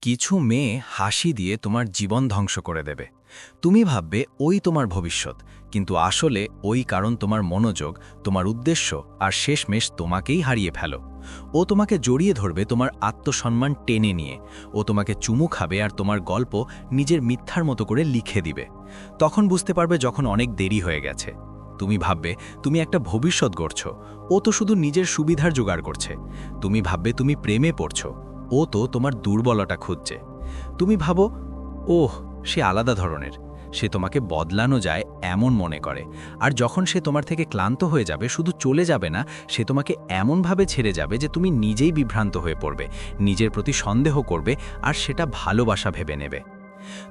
কিছু মেয়ে হাসি দিয়ে তোমার জীবন ধ্বংস করে দেবে। তুমি ভাববে ওই তোমার ভবিষ্যৎ, কিন্তু আসলে ওই কারণ তোমার মনোযোগ, তোমার উদ্দেশ্য, আর শেষমেশ তোমাকেই হারিয়ে ফেলো। ও তোমাকে জড়িয়ে ধরবে তোমার আত্মসম্মান টেনে নিয়ে। ও তোমাকে চুমু খাবে আর তোমার গল্প নিজের মিথ্যার মতো করে লিখে দিবে। তখন বুঝতে পারবে যখন অনেক দেরি হয়ে গেছে। তুমি ভাববে তুমি একটা ভবিষ্যৎ গড়ছো, ও তো শুধু নিজের সুবিধার জোগাড় করছে। তুমি ভাববে তুমি প্রেমে পড়ছো, ও তো তোমার দুর্বলতা খুঁজছে। তুমি ভাবো ওহ, সে আলাদা ধরনের, সে তোমাকে বদলানো যায় এমন মনে করে। আর যখন সে তোমার থেকে ক্লান্ত হয়ে যাবে, শুধু চলে যাবে না, সে তোমাকে এমনভাবে ছেড়ে যাবে যে তুমি নিজেই বিভ্রান্ত হয়ে পড়বে, নিজের প্রতি সন্দেহ করবে, আর সেটা ভালোবাসা ভেবে নেবে।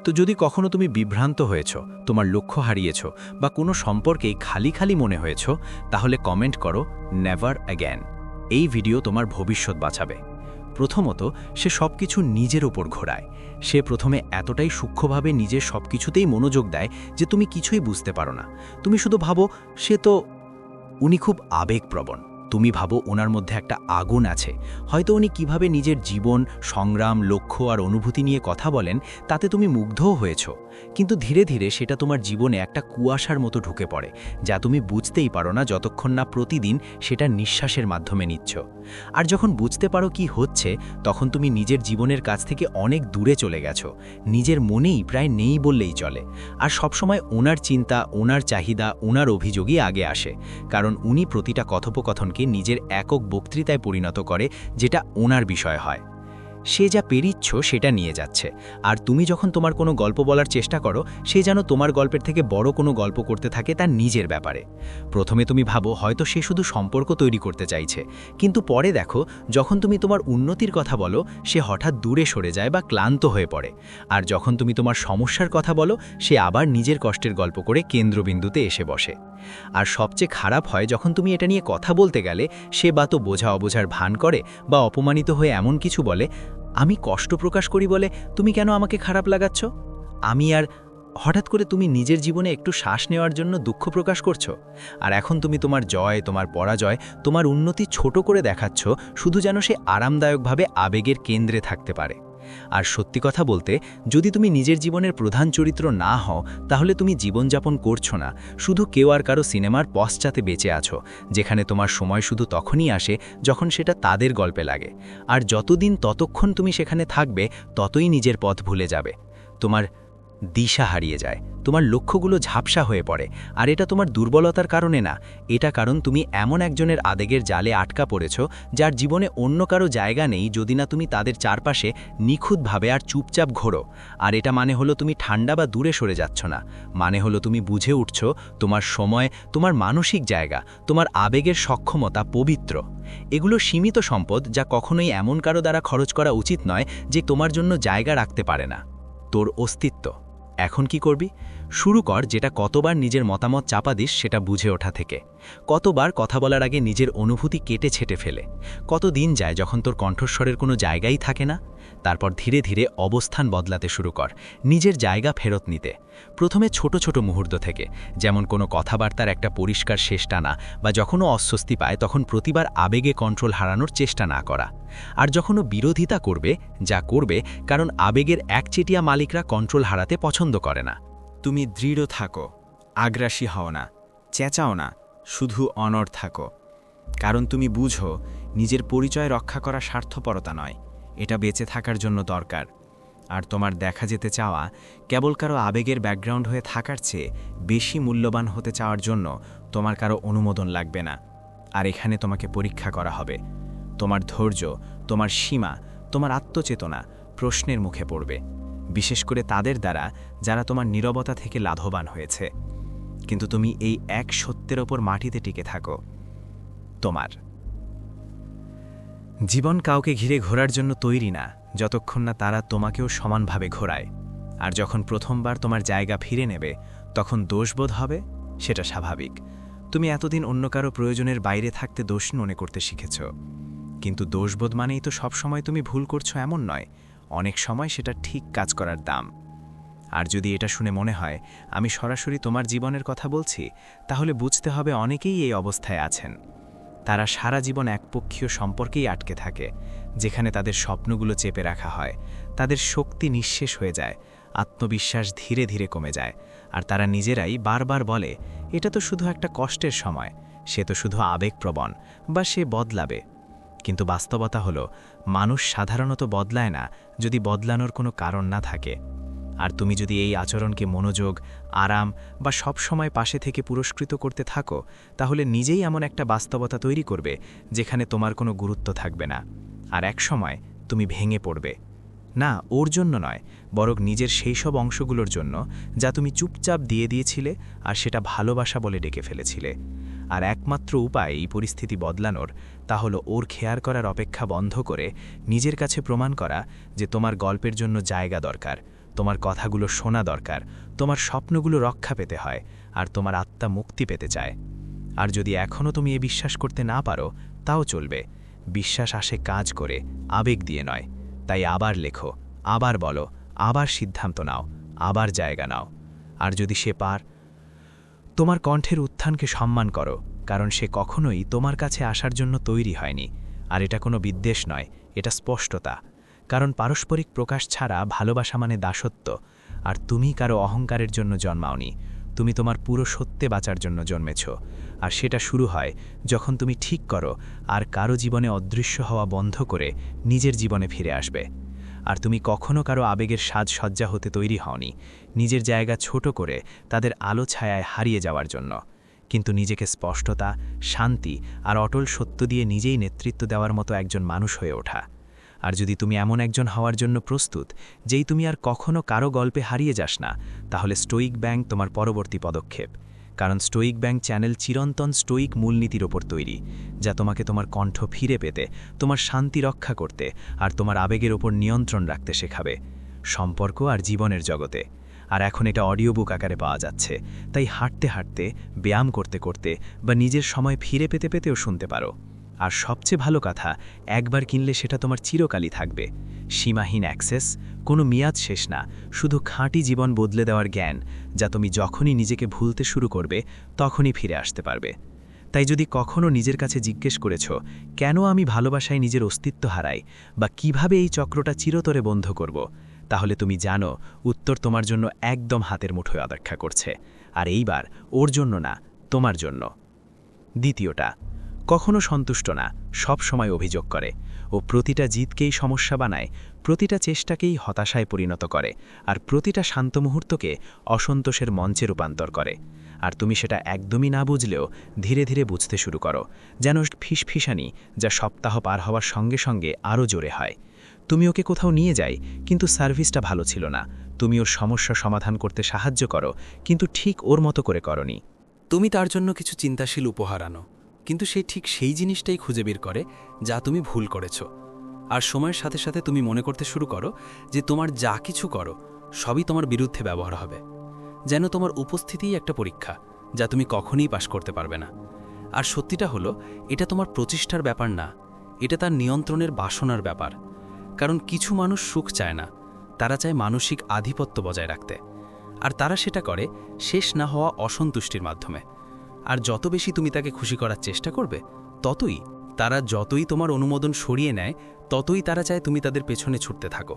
তো যদি কখনো তুমি বিভ্রান্ত হয়েছ, তোমার লক্ষ্য হারিয়েছ, বা কোনো সম্পর্কেই খালি খালি মনে হয়েছ, তাহলে কমেন্ট করো নেভার অ্যাগেন। এই ভিডিও তোমার ভবিষ্যৎ বাঁচাবে। প্রথমত, সে সবকিছু নিজের ওপর ঘোরায়। সে প্রথমে এতটাই সূক্ষ্মভাবে নিজের সবকিছুতেই মনোযোগ দেয় যে তুমি কিছুই বুঝতে পারো না। তুমি শুধু ভাবো উনি খুব আবেগপ্রবণ। তুমি ভাবো ওনার মধ্যে একটা আগুন আছে। হয়তো উনি কিভাবে নিজের জীবন, সংগ্রাম, লক্ষ্য আর অনুভূতি নিয়ে কথা বলেন, তাতে তুমি মুগ্ধও হয়েছ। কিন্তু ধীরে ধীরে সেটা তোমার জীবনে একটা কুয়াশার মতো ঢুকে পড়ে, যা তুমি বুঝতেই পারো না যতক্ষণ না প্রতিদিন সেটা নিঃশ্বাসের মাধ্যমে নিচ্ছ। আর যখন বুঝতে পারো কি হচ্ছে, তখন তুমি নিজের জীবনের কাছ থেকে অনেক দূরে চলে গেছো। নিজের মনেই প্রায় নেই বললেই চলে। আর সবসময় ওনার চিন্তা, ওনার চাহিদা, ওনার অভিযোগই আগে আসে, কারণ উনি প্রতিটা কথোপকথনকে নিজের একক বক্তৃতায় পরিণত করে, যেটা ওনার বিষয় হয়। সে যা পেরিচ্ছ সেটা নিয়ে যাচ্ছে, আর তুমি যখন তোমার কোনো গল্প বলার চেষ্টা করো, সে যেন তোমার গল্পের থেকে বড় কোনো গল্প করতে থাকে তার নিজের ব্যাপারে। প্রথমে তুমি ভাবো হয়তো সে শুধু সম্পর্ক তৈরি করতে চাইছে, কিন্তু পরে দেখো যখন তুমি তোমার উন্নতির কথা বলো, সে হঠাৎ দূরে সরে যায় বা ক্লান্ত হয়ে পড়ে। আর যখন তুমি তোমার সমস্যার কথা বলো, সে আবার নিজের কষ্টের গল্প করে কেন্দ্রবিন্দুতে এসে বসে। আর সবচেয়ে খারাপ হয় যখন তুমি এটা নিয়ে কথা বলতে গেলে, সে বা তো বোঝা অবোঝার ভান করে, বা অপমানিত হয়ে এমন কিছু বলে, আমি কষ্ট প্রকাশ করি বলে তুমি কেন আমাকে খারাপ লাগাচ্ছ। হঠাৎ করে তুমি নিজের জীবনে একটু শ্বাস নেওয়ার জন্য দুঃখ প্রকাশ করছো। আর এখন তুমি তোমার জয়, তোমার পরাজয়, তোমার উন্নতি ছোট করে দেখাচ্ছ, শুধু যেন সে আরামদায়কভাবে আবেগের কেন্দ্রে থাকতে পারে। আর সত্যি কথা বলতে, যদি তুমি নিজের জীবনের প্রধান চরিত্র না হও, তাহলে তুমি জীবনযাপন করছো না, শুধু কেউ আর কারো সিনেমার পশ্চাতে বেঁচে আছো, যেখানে তোমার সময় শুধু তখনই আসে যখন সেটা তাদের গল্পে লাগে। আর ততক্ষণ তুমি সেখানে থাকবে, ততই নিজের পথ ভুলে যাবে। তোমার দিশা হারিয়ে যায়, তোমার লক্ষ্যগুলো ঝাপসা হয়ে পড়ে। আর এটা তোমার দুর্বলতার কারণে না, এটা কারণ তুমি এমন একজনের আবেগের জালে আটকা পড়েছ, যার জীবনে অন্য কারো জায়গা নেই, যদি না তুমি তাদের চারপাশে নিখুঁতভাবে আর চুপচাপ ঘোরো। আর এটা মানে হলো তুমি ঠান্ডা বা দূরে সরে যাচ্ছ না, মানে হলো তুমি বুঝে উঠছ তোমার সময়, তোমার মানসিক জায়গা, তোমার আবেগের সক্ষমতা পবিত্র। এগুলো সীমিত সম্পদ, যা কখনোই এমন কারো দ্বারা খরচ করা উচিত নয় যে তোমার জন্য জায়গা রাখতে পারে না। তোর অস্তিত্ব। এখন কি করবি? শুরু কর যেটা কতবার নিজের মতামত চাপা দিস সেটা বুঝে ওঠা থেকে। কতবার কথা বলার আগে নিজের অনুভূতি কেটে ছেটে ফেলে। কতদিন যায় যখন তোর কণ্ঠস্বরের কোনো জায়গাই থাকে না। তারপর ধীরে ধীরে অবস্থান বদলাতে শুরু কর, নিজের জায়গা ফেরত নিতে। প্রথমে ছোট ছোট মুহূর্ত থেকে, যেমন কোনো কথাবার্তার একটা পরিষ্কার শেষ টানা, বা যখনও অস্বস্তি পায় তখন প্রতিবার আবেগে কন্ট্রোল হারানোর চেষ্টা না করা। আর যখনও বিরোধিতা করবে, যা করবে, কারণ আবেগের একচেটিয়া মালিকরা কন্ট্রোল হারাতে পছন্দ করে না। তুমি দৃঢ় থাকো, আগ্রাসী হও না, চেঁচাও না, শুধু অনড় থাকো। কারণ তুমি বুঝো নিজের পরিচয় রক্ষা করা স্বার্থপরতা নয়, এটা বেঁচে থাকার জন্য দরকার। আর তোমার দেখা যেতে চাওয়া কেবল কারো আবেগের ব্যাকগ্রাউন্ড হয়ে থাকার চেয়ে বেশি মূল্যবান হতে চাওয়ার জন্য তোমার কারো অনুমোদন লাগবে না। আর এখানে তোমাকে পরীক্ষা করা হবে। তোমার ধৈর্য, তোমার সীমা, তোমার আত্মচেতনা প্রশ্নের মুখে পড়বে, বিশেষ করে তাদের দ্বারা যারা তোমার নীরবতা থেকে লাভবান হয়েছে। কিন্তু তুমি এই এক সত্যের ওপর মাটিতে টিকে থাকো, তোমার জীবন কাউকে ঘিরে ঘোরার জন্য তৈরি না, যতক্ষণ না তারা তোমাকেও সমানভাবে ঘোরায়। আর যখন প্রথমবার তোমার জায়গা ফিরে নেবে, তখন দোষবোধ হবে, সেটা স্বাভাবিক। তুমি এতদিন অন্য কারো প্রয়োজনের বাইরে থাকতে দোষ মনে করতে শিখেছ। কিন্তু দোষবোধ মানেই তো সবসময় তুমি ভুল করছো এমন নয়, অনেক সময় সেটা ঠিক কাজ করার দাম। আর যদি এটা শুনে মনে হয় আমি সরাসরি তোমার জীবনের কথা বলছি, তাহলে বুঝতে হবে অনেকেই এই অবস্থায় আছেন। তারা সারা জীবন একপক্ষীয় সম্পর্কেই আটকে থাকে, যেখানে তাদের স্বপ্নগুলো চেপে রাখা হয়, তাদের শক্তি নিঃশেষ হয়ে যায়, আত্মবিশ্বাস ধীরে ধীরে কমে যায়, আর তারা নিজেরাই বারবার বলে, এটা তো শুধু একটা কষ্টের সময়, সে তো শুধু আবেগপ্রবণ, বা সে বদলাবে। কিন্তু বাস্তবতা হলো, মানুষ সাধারণত বদলায় না যদি বদলানোর কোনো কারণ না থাকে। আর তুমি যদি এই আচরণকে মনোযোগ, আরাম বা সব সময় পাশে থেকে পুরস্কৃত করতে থাকো, তাহলে নিজেই এমন একটা বাস্তবতা তৈরি করবে যেখানে তোমার কোনো গুরুত্ব থাকবে না। আর এক সময় তুমি ভেঙে পড়বে, না ওর জন্য নয়, বরং নিজের সেই সব অংশগুলোর জন্য যা তুমি চুপচাপ দিয়ে দিয়েছিলে আর সেটা ভালোবাসা বলে ডেকে ফেলেছিলে। আর একমাত্র উপায় এই পরিস্থিতি বদলানোর, তা হলো ওর খেয়াল করার অপেক্ষা বন্ধ করে নিজের কাছে প্রমাণ করা যে তোমার গল্পের জন্য জায়গা দরকার, তোমার কথাগুলো শোনা দরকার, তোমার স্বপ্নগুলো রক্ষা পেতে হয়, আর তোমার আত্মা মুক্তি পেতে চায়। আর যদি এখনও তুমি এ বিশ্বাস করতে না পারো, তাও চলবে। বিশ্বাস আসে কাজ করে, আবেগ দিয়ে নয়। তাই আবার লেখো, আবার বলো, আবার সিদ্ধান্ত নাও, আবার জায়গা নাও। আর যদি সে তোমার কণ্ঠের উত্থানকে সম্মান করো, কারণ সে কখনোই তোমার কাছে আসার জন্য তৈরি হয়নি। আর এটা কোনো বিদ্বেষ নয়, এটা স্পষ্টতা। কারণ পারস্পরিক প্রকাশ ছাড়া ভালোবাসা মানে দাসত্ব। আর তুমি কারো অহংকারের জন্য জন্মাওনি, তুমি তোমার পুরো সত্যে বাঁচার জন্য জন্মেছ। আর সেটা শুরু হয় যখন তুমি ঠিক করো আর কারো জীবনে অদৃশ্য হওয়া বন্ধ করে নিজের জীবনে ফিরে আসবে। আর তুমি কখনো কারো আবেগের সাজসজ্জা হতে তৈরি হওনি, নিজের জায়গা ছোট করে তাদের আলো ছায়ায় হারিয়ে যাওয়ার জন্য, কিন্তু নিজেকে স্পষ্টতা, শান্তি আর অটল সত্য দিয়ে নিজেই নেতৃত্ব দেওয়ার মতো একজন মানুষ হয়ে ওঠা। আর যদি তুমি এমন একজন হওয়ার জন্য প্রস্তুত যেই তুমি আর কখনো কারো গল্পে হারিয়ে যাস না, তাহলে স্টোইক ব্যাংক তোমার পরবর্তী পদক্ষেপ। কারণ স্টোইক ব্যাংক চ্যানেল চিরন্তন স্টোইক মূলনীতির ওপর তৈরি, যা তোমাকে তোমার কণ্ঠ ফিরে পেতে, তোমার শান্তি রক্ষা করতে আর তোমার আবেগের ওপর নিয়ন্ত্রণ রাখতে শেখাবে, সম্পর্ক আর জীবনের জগতে। আর এখন এটা অডিও বুক আকারে পাওয়া যাচ্ছে, তাই হাঁটতে হাঁটতে, ব্যায়াম করতে করতে বা নিজের সময় ফিরে পেতে পেতেও শুনতে পারো। আর সবচেয়ে ভালো কথা, একবার কিনলে সেটা তোমার চিরকালই থাকবে। সীমাহীন অ্যাক্সেস, কোনো মেয়াদ শেষ না, শুধু খাঁটি জীবন বদলে দেওয়ার জ্ঞান, যা তুমি যখনই নিজেকে ভুলতে শুরু করবে তখনই ফিরে আসতে পারবে। তাই যদি কখনো নিজের কাছে জিজ্ঞেস করেছ, কেন আমি ভালোবাসায় নিজের অস্তিত্ব হারাই, বা কিভাবে এই চক্রটা চিরতরে বন্ধ করব, তাহলে তুমি জানো উত্তর তোমার জন্য একদম হাতের মুঠোয় অপেক্ষা করছে। আর এইবার ওর জন্য না, তোমার জন্য। দ্বিতীয়টা, কখনো সন্তুষ্ট না, সব সময় অভিযোগ করে। ও প্রতিটা জিতকেই সমস্যা বানায়, প্রতিটা চেষ্টাকেই হতাশায় পরিণত করে, আর প্রতিটা শান্ত মুহূর্তকে অসন্তোষের মঞ্চে রূপান্তর করে। আর তুমি সেটা একদমই না বুঝলেও ধীরে ধীরে বুঝতে শুরু করো, যেন ফিসফিসানি যা সপ্তাহ পার হওয়ার সঙ্গে সঙ্গে আরও জোরে হয়। তুমি ওকে কোথাও নিয়ে যাই, কিন্তু সার্ভিসটা ভালো ছিল না। তুমি ওর সমস্যা সমাধান করতে সাহায্য করো, কিন্তু ঠিক ওর মতো করে করনি। তুমি তার জন্য কিছু চিন্তাশীল উপহার আনো, কিন্তু সে ঠিক সেই জিনিসটাই খুঁজে বের করে যা তুমি ভুল করেছ। আর সময়ের সাথে সাথে তুমি মনে করতে শুরু করো যে তোমার যা কিছু করো সবই তোমার বিরুদ্ধে ব্যবহার হবে, যেন তোমার উপস্থিতিই একটা পরীক্ষা যা তুমি কখনোই পাশ করতে পারবে না। আর সত্যিটা হলো, এটা তোমার প্রচেষ্টার ব্যাপার না, এটা তার নিয়ন্ত্রণের বাসনার ব্যাপার। কারণ কিছু মানুষ সুখ চায় না, তারা চায় মানসিক আধিপত্য বজায় রাখতে। আর তারা সেটা করে শেষ না হওয়া অসন্তুষ্টির মাধ্যমে। আর যত বেশি তুমি তাকে খুশি করার চেষ্টা করবে, যতই তোমার অনুমোদন সরিয়ে নেয়, ততই তারা চায় তুমি তাদের পেছনে ছুটতে থাকো।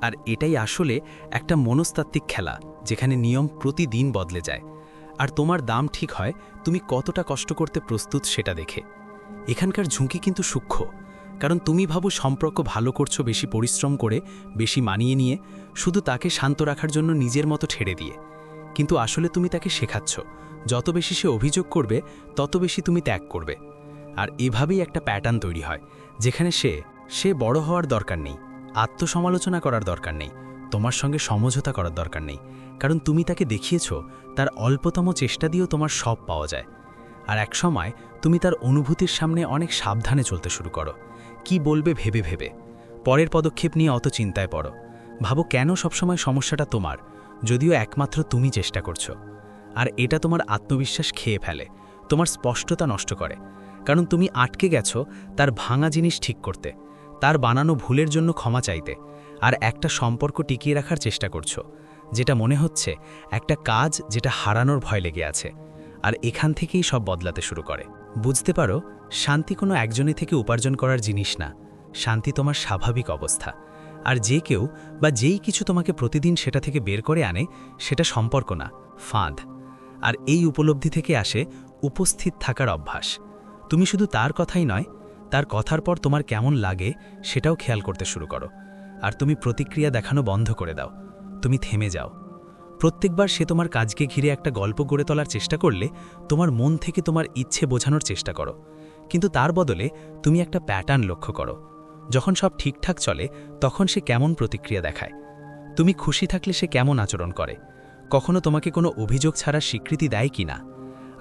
আর এটাই আসলে একটা মনস্তাত্ত্বিক খেলা, যেখানে নিয়ম প্রতিদিন বদলে যায়। আর তোমার দাম ঠিক হয় তুমি কতটা কষ্ট করতে প্রস্তুত সেটা দেখে। এখানকার ঝুঁকি কিন্তু সূক্ষ্ম, কারণ তুমি ভাবো সম্পর্ক ভালো করছো বেশি পরিশ্রম করে, বেশি মানিয়ে নিয়ে, শুধু তাকে শান্ত রাখার জন্য নিজের মতো ছেড়ে দিয়ে। কিন্তু আসলে তুমি তাকে শেখাচ্ছ, যত বেশি সে অভিযোগ করবে তত বেশি তুমি ত্যাগ করবে। আর এভাবেই একটা প্যাটার্ন তৈরি হয়, যেখানে সে বড় হওয়ার দরকার নেই, আত্মসমালোচনা করার দরকার নেই, তোমার সঙ্গে সমঝোতা করার দরকার নেই, কারণ তুমি তাকে দেখিয়েছ তার অল্পতম চেষ্টা দিয়েও তোমার সব পাওয়া যায়। আর এক সময় তুমি তার অনুভূতির সামনে অনেক সাবধানে চলতে শুরু করো, কি বলবে ভেবে ভেবে। পরের পদক্ষেপ নিয়ে অত চিন্তায় পড়ো, ভাবো কেন সবসময় সমস্যাটা তোমার, যদিও একমাত্র তুমি চেষ্টা করছো। আর এটা তোমার আত্মবিশ্বাস খেয়ে ফেলে, তোমার স্পষ্টতা নষ্ট করে, কারণ তুমি আটকে গেছো তার ভাঙা জিনিস ঠিক করতে, তার বানানো ভুলের জন্য ক্ষমা চাইতে, আর একটা সম্পর্ক টিকিয়ে রাখার চেষ্টা করছো, যেটা মনে হচ্ছে একটা কাজ যেটা হারানোর ভয় লেগে আছে। আর এখান থেকেই সব বদলাতে শুরু করে। বুঝতে পারো, শান্তি কোনো একজনের থেকে উপার্জন করার জিনিস না, শান্তি তোমার স্বাভাবিক অবস্থা। আর যে কেউ বা যেই কিছু তোমাকে প্রতিদিন সেটা থেকে বের করে আনে সেটা সম্পর্ক না, ফাঁদ। আর এই উপলব্ধি থেকে আসে উপস্থিত থাকার অভ্যাস। তুমি শুধু তার কথাই নয়, তার কথার পর তোমার কেমন লাগে সেটাও খেয়াল করতে শুরু করো। আর তুমি প্রতিক্রিয়া দেখানো বন্ধ করে দাও, তুমি থেমে যাও। প্রত্যেকবার সে তোমার কাজকে ঘিরে একটা গল্প গড়ে তোলার চেষ্টা করলে তোমার মন থেকে তোমার ইচ্ছে বোঝানোর চেষ্টা করো, কিন্তু তার বদলে তুমি একটা প্যাটার্ন লক্ষ্য করো। যখন সব ঠিকঠাক চলে তখন সে কেমন প্রতিক্রিয়া দেখায়, তুমি খুশি থাকলে সে কেমন আচরণ করে, কখনো তোমাকে কোনো অভিযোগ ছাড়া স্বীকৃতি দেয় কি না।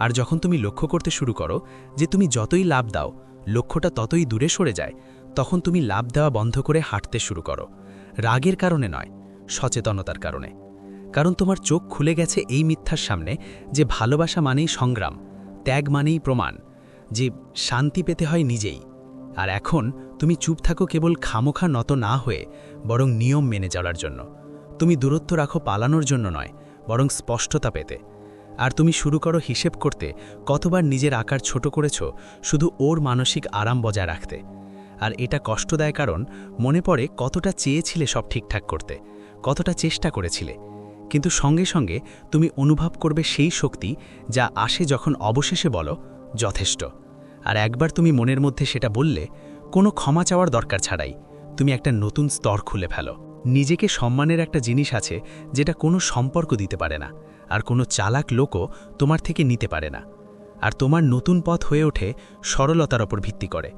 আর যখন তুমি লক্ষ্য করতে শুরু করো যে তুমি যতই লাভ দাও লক্ষ্যটা ততই দূরে সরে যায়, তখন তুমি লাভ দেওয়া বন্ধ করে হাঁটতে শুরু করো। রাগের কারণে নয়, সচেতনতার কারণে। কারণ তোমার চোখ খুলে গেছে এই মিথ্যার সামনে যে ভালোবাসা মানেই সংগ্রাম, ত্যাগ মানেই প্রমাণ, যে শান্তি পেতে হয় নিজেই। আর এখন তুমি চুপ থাকো কেবল খামোখা নত না হয়ে, বরং নিয়ম মেনে চলার জন্য। তুমি দূরত্ব রাখো পালানোর জন্য নয়, বরং স্পষ্টতা পেতে। আর তুমি শুরু করো হিসেব করতে কতবার নিজের আকার ছোট করেছ শুধু ওর মানসিক আরাম বজায় রাখতে। আর এটা কষ্ট দেয়, কারণ মনে পড়ে কতটা চেয়েছিলে সব ঠিকঠাক করতে, কতটা চেষ্টা করেছিলে। কিন্তু সঙ্গে সঙ্গে তুমি অনুভব করবে সেই শক্তি যা আসে যখন অবশেষে বলো যথেষ্ট। আর একবার তুমি মনের মধ্যে সেটা বললে, কোনো ক্ষমা চাওয়ার দরকার ছাড়াই তুমি একটা নতুন স্তর খুলে ফেলো। নিজেকে সম্মানের একটা জিনিস আছে যেটা কোনো সম্পর্ক দিতে পারে না, আর কোনো চালাক লোকও তোমার থেকে নিতে পারে না। আর তোমার নতুন পথ হয়ে ওঠে সরলতার ওপর ভিত্তি করে।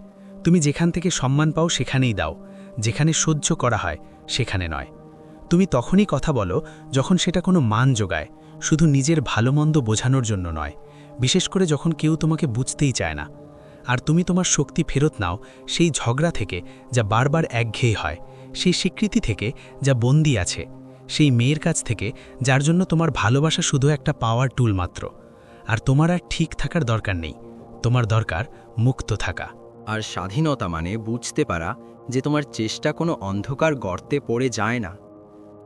তুমি যেখান থেকে সম্মান পাও সেখানেই দাও, যেখানে সহ্য করা হয় সেখানে নয়। তুমি তখনই কথা বলো যখন সেটা কোনো মান যোগায়, শুধু নিজের ভালো মন্দ বোঝানোর জন্য নয়, বিশেষ করে যখন কেউ তোমাকে বুঝতেই চায় না। আর তুমি তোমার শক্তি ফেরত নাও সেই ঝগড়া থেকে যা বারবার একঘেয়ে হয়, সেই স্বীকৃতি থেকে যা বন্দী আছে, সেই মেয়ের কাছ থেকে যার জন্য তোমার ভালোবাসা শুধু একটা পাওয়ার টুল মাত্র। আর তোমার আর ঠিক থাকার দরকার নেই, তোমার দরকার মুক্ত থাকা। আর স্বাধীনতা মানে বুঝতে পারা যে তোমার চেষ্টা কোনো অন্ধকার গর্তে পড়ে যায় না।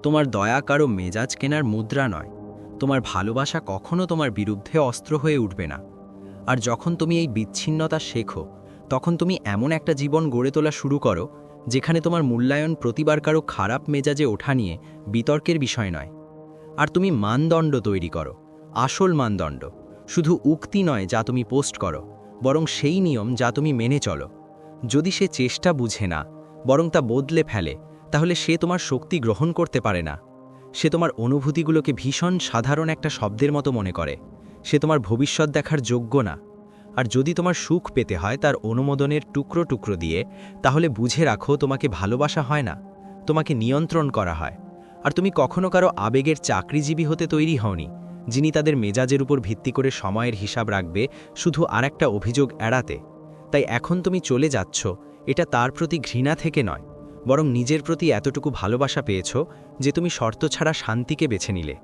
তোমার দয়া কারো মেজাজ কেনার মুদ্রা নয়। তোমার ভালোবাসা কখনো তোমার বিরুদ্ধে অস্ত্র হয়ে উঠবে না। আর যখন তুমি এই বিচ্ছিন্নতা শেখো, তখন তুমি এমন একটা জীবন গড়ে তোলা শুরু করো যেখানে তোমার মূল্যায়ন প্রতিবার কারো খারাপ মেজাজে ওঠা নিয়ে বিতর্কের বিষয় নয়। আর তুমি মানদণ্ড তৈরি করো, আসল মানদণ্ড, শুধু উক্তি নয় যা তুমি পোস্ট করো, বরং সেই নিয়ম যা তুমি মেনে চলো। যদি সে চেষ্টা বুঝে না, বরং তা বদলে ফেলে, তাহলে সে তোমার শক্তি গ্রহণ করতে পারে না। সে তোমার অনুভূতিগুলোকে ভীষণ সাধারণ একটা শব্দের মতো মনে করে। সে তোমার ভবিষ্যৎ দেখার যোগ্য না। আর যদি তোমার সুখ পেতে হয় তার অনুমোদনের টুকরো টুকরো দিয়ে, তাহলে বুঝে রাখো তোমাকে ভালোবাসা হয় না, তোমাকে নিয়ন্ত্রণ করা হয়। আর তুমি কখনো কারো আবেগের চাকরিজীবী হতে তৈরি হওনি, যিনি তাদের মেজাজের উপর ভিত্তি করে সময়ের হিসাব রাখবে শুধু আর একটা অভিযোগ এড়াতে। তাই এখন তুমি চলে যাচ্ছ, এটা তার প্রতি ঘৃণা থেকে নয়, বরং নিজের প্রতি এতটুকু ভালোবাসা পেয়েছ যে তুমি শর্ত ছাড়া শান্তিকে বেছে নিলে।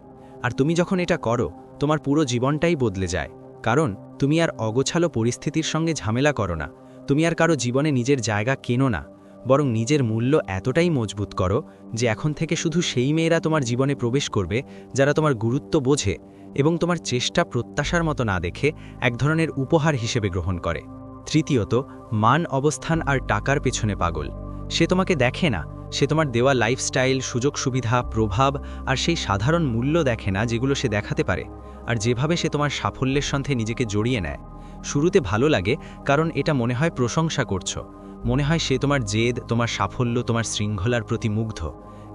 আর তুমি যখন এটা করো, তোমার পুরো জীবনটাই বদলে যায়। কারণ তুমি আর অগোছালো পরিস্থিতির সঙ্গে ঝামেলা করো না, তুমি আর কারো জীবনে নিজের জায়গা কেনো না, বরং নিজের মূল্য এতটাই মজবুত করো যে এখন থেকে শুধু সেই মেয়েরা তোমার জীবনে প্রবেশ করবে যারা তোমার গুরুত্ব বোঝে এবং তোমার চেষ্টা প্রত্যাশার মতো না দেখে এক ধরনের উপহার হিসেবে গ্রহণ করে। তৃতীয়ত, মান, অবস্থান আর টাকার পেছনে পাগল। সে তোমাকে দেখে না, সে তোমার দেওয়া লাইফস্টাইল, সুযোগ সুবিধা, প্রভাব আর সেই সাধারণ মূল্য দেখে না যেগুলো সে দেখাতে পারে। আর যেভাবে সে তোমার সাফল্যের সাথে নিজেকে জড়িয়ে নেয়, শুরুতে ভালো লাগে, কারণ এটা মনে হয় প্রশংসা করছো, মনে হয় সে তোমার জেদ, তোমার সাফল্য, তোমার শৃঙ্খলার প্রতি মুগ্ধ।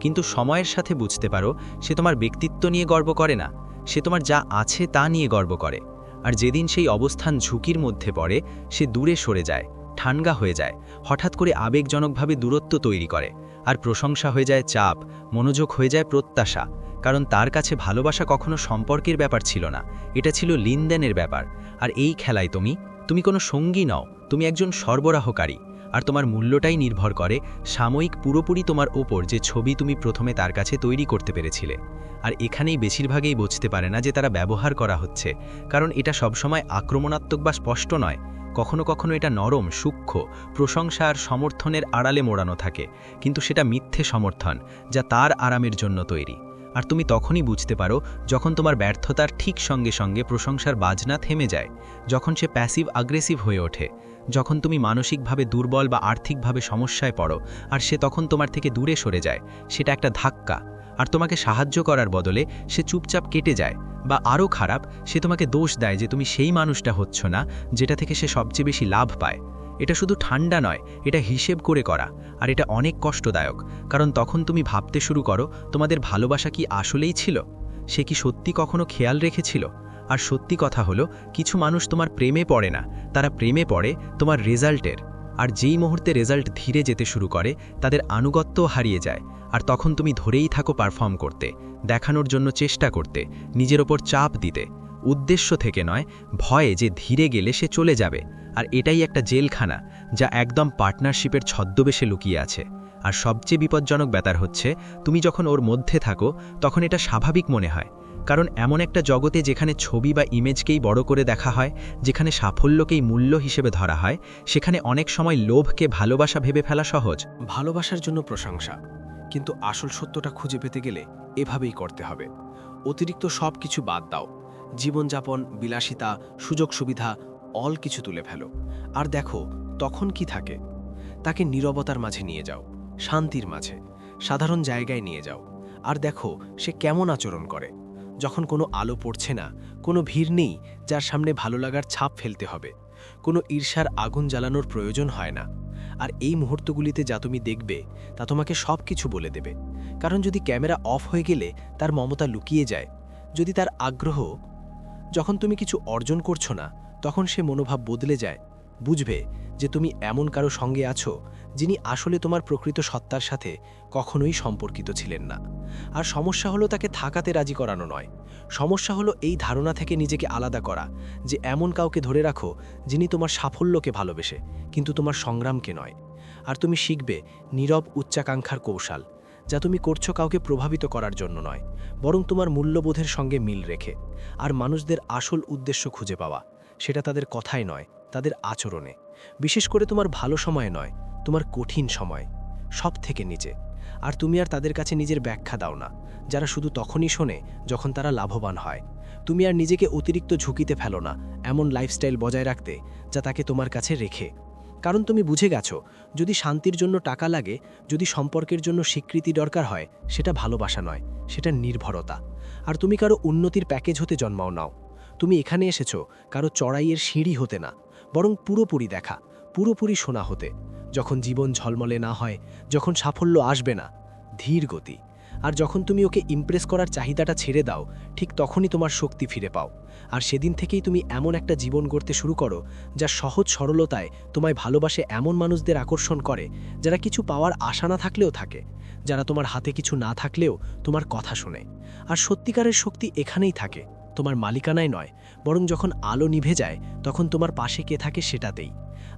কিন্তু সময়ের সাথে বুঝতে পারো সে তোমার ব্যক্তিত্ব নিয়ে গর্ব করে না, সে তোমার যা আছে তা নিয়ে গর্ব করে। আর যেদিন সেই অবস্থান ঝুঁকির মধ্যে পড়ে, সে দূরে সরে যায়, ঠান্ডা হয়ে যায়, হঠাৎ করে আবেগজনকভাবে দূরত্ব তৈরি করে। আর প্রশংসা হয়ে যায় চাপ, মনোযোগ হয়ে যায় প্রত্যাশা। কারণ তার কাছে ভালোবাসা কখনো সম্পর্কের ব্যাপার ছিল না, এটা ছিল লেনদেনের ব্যাপার। আর এই খেলায় তুমি কোনো সঙ্গী নও, তুমি একজন সরবরাহকারী। আর তোমার মূল্যটাই নির্ভর করে সাময়িক পুরোপুরি তোমার ওপর যে ছবি তুমি প্রথমে তার কাছে তৈরি করতে পেরেছিলে। আর এখানেই বেশিরভাগই বুঝতে পারে না যে তারা ব্যবহার করা হচ্ছে, কারণ এটা সবসময় আক্রমণাত্মক বা স্পষ্ট নয়। কখনো কখনো এটা নরম, সূক্ষ্ম, প্রশংসা আর সমর্থনের আড়ালে মোড়ানো থাকে, কিন্তু সেটা মিথ্যে সমর্থন যা তার আরামের জন্য তৈরি। আর তুমি তখনই বুঝতে পারো যখন তোমার ব্যর্থতার ঠিক সঙ্গে সঙ্গে প্রশংসার বাজনা থেমে যায়, যখন সে প্যাসিভ আগ্রেসিভ হয়ে ওঠে, যখন তুমি মানসিকভাবে দুর্বল বা আর্থিকভাবে সমস্যায় পড়ো আর সে তখন তোমার থেকে দূরে সরে যায়, সেটা একটা ধাক্কা। আর তোমাকে সাহায্য করার বদলে সে চুপচাপ কেটে যায়, বা আরও খারাপ, সে তোমাকে দোষ দেয় যে তুমি সেই মানুষটা হচ্ছ না যেটা থেকে সে সবচেয়ে বেশি লাভ পায়। এটা শুধু ঠান্ডা নয়, এটা হিসেব করে করা, আর এটা অনেক কষ্টদায়ক। কারণ তখন তুমি ভাবতে শুরু করো তোমাদের ভালোবাসা কি আসলেই ছিল, সে কি সত্যি কখনো খেয়াল রেখেছিল। আর সত্যি কথা হলো, কিছু মানুষ তোমার প্রেমে পড়ে না, তারা প্রেমে পড়ে তোমার রেজাল্টের। আর যেই মুহূর্তে রেজাল্ট ধীরে যেতে শুরু করে, তাদের আনুগত্যও হারিয়ে যায়। আর তখন তুমি ধরেই থাকো পারফর্ম করতে, দেখানোর জন্য চেষ্টা করতে, নিজের ওপর চাপ দিতে, উদ্দেশ্য থেকে নয়, ভয়ে যে ধীরে গেলে সে চলে যাবে। আর এটাই একটা জেলখানা, যা একদম পার্টনারশিপের ছদ্মবেশে লুকিয়ে আছে। আর সবচেয়ে বিপজ্জনক ব্যাপার হচ্ছে, তুমি যখন ওর মধ্যে থাকো তখন এটা স্বাভাবিক মনে হয়। কারণ এমন একটা জগতে যেখানে ছবি বা ইমেজকেই বড় করে দেখা হয়, যেখানে সাফল্যকেই মূল্য হিসেবে ধরা হয়, সেখানে অনেক সময় লোভকে ভালোবাসা ভেবে ফেলা সহজ। ভালোবাসার জন্য প্রশংসা, কিন্তু আসল সত্যটা খুঁজে পেতে গেলে এভাবেই করতে হবে। অতিরিক্ত সব কিছু বাদ দাও, জীবনযাপন, বিলাসিতা, সুযোগ সুবিধা অল কিছু তুলে ফেলো। আর দেখো তখন কি থাকে। তাকে নীরবতার মাঝে নিয়ে যাও, শান্তির মাঝে, সাধারণ জায়গায় নিয়ে যাও। আর দেখো সে কেমন আচরণ করে। যখন কোনো আলো পড়ছে না, কোনো ভিড় নেই যার সামনে ভালো লাগার ছাপ ফেলতে হবে, কোনো ঈর্ষার আগুন জ্বালানোর প্রয়োজন হয় না। আর এই মুহূর্তগুলিতে যা তুমি দেখবে তা তোমাকে সব কিছু বলে দেবে। কারণ যদি ক্যামেরা অফ হয়ে গেলে তার মমতা লুকিয়ে যায়, যদি তার আগ্রহ, যখন তুমি কিছু অর্জন করছো না তখন সে মনোভাব বদলে যায়, বুঝবে যে তুমি এমন কারো সঙ্গে আছো যিনি আসলে তোমার প্রকৃত সত্তার সাথে কখনোই সম্পর্কিত ছিলেন না। আর সমস্যা হলো তাকে থাকাতে রাজি করানো নয়, সমস্যা হলো এই ধারণা থেকে নিজেকে আলাদা করা যে এমন কাউকে ধরে রাখো যিনি তোমার সাফল্যকে ভালোবেসে কিন্তু তোমার সংগ্রামকে নয়। আর তুমি শিখবে নীরব উচ্চাকাঙ্ক্ষার কৌশল, যা তুমি করছো কাউকে প্রভাবিত করার জন্য নয়, বরং তোমার মূল্যবোধের সঙ্গে মিল রেখে। আর মানুষদের আসল উদ্দেশ্য খুঁজে পাওয়া, সেটা তাদের কথায় নয়, তাদের আচরণে। বিশেষ করে তোমার ভালো সময়ে নয়, তোমার কঠিন সময়, সব থেকে নিচে। আর তুমি আর তাদের কাছে নিজের ব্যাখ্যা দাও না, যারা শুধু তখনই শোনে যখন তারা লাভবান হয়। তুমি আর নিজেকে অতিরিক্ত ঝুঁকিতে ফেলো না এমন লাইফস্টাইল বজায় রাখতে যা তাকে তোমার কাছে রেখে। কারণ তুমি বুঝে গেছো, যদি শান্তির জন্য টাকা লাগে, যদি সম্পর্কের জন্য স্বীকৃতি দরকার হয়, সেটা ভালোবাসা নয়, সেটা নির্ভরতা। আর তুমি কারো উন্নতির প্যাকেজ হতে জন্মাও নাও। তুমি এখানে এসেছো কারো চড়াইয়ের সিঁড়ি হতে না, বরং পুরোপুরি দেখা, পুরোপুরি শোনা হতে। যখন জীবন ঝলমলে না হয়, যখন সাফল্য আসবে না, ধীর গতি। আর যখন তুমি ওকে ইমপ্রেস করার চাহিদাটা ছেড়ে দাও, ঠিক তখনই তোমার শক্তি ফিরে পাও। আর সেদিন থেকেই তুমি এমন একটা জীবন গড়তে শুরু করো যা সহজ সরলতায় তোমায় ভালোবাসে, এমন মানুষদের আকর্ষণ করে যারা কিছু পাওয়ার আশা না থাকলেও থাকে, যারা তোমার হাতে কিছু না থাকলেও তোমার কথা শোনে। আর সত্যিকারের শক্তি এখানেই থাকে, তোমার মালিকানায় নয়, বরং যখন আলো নিভে যায় তখন তোমার পাশে কে থাকে সেটাতেই।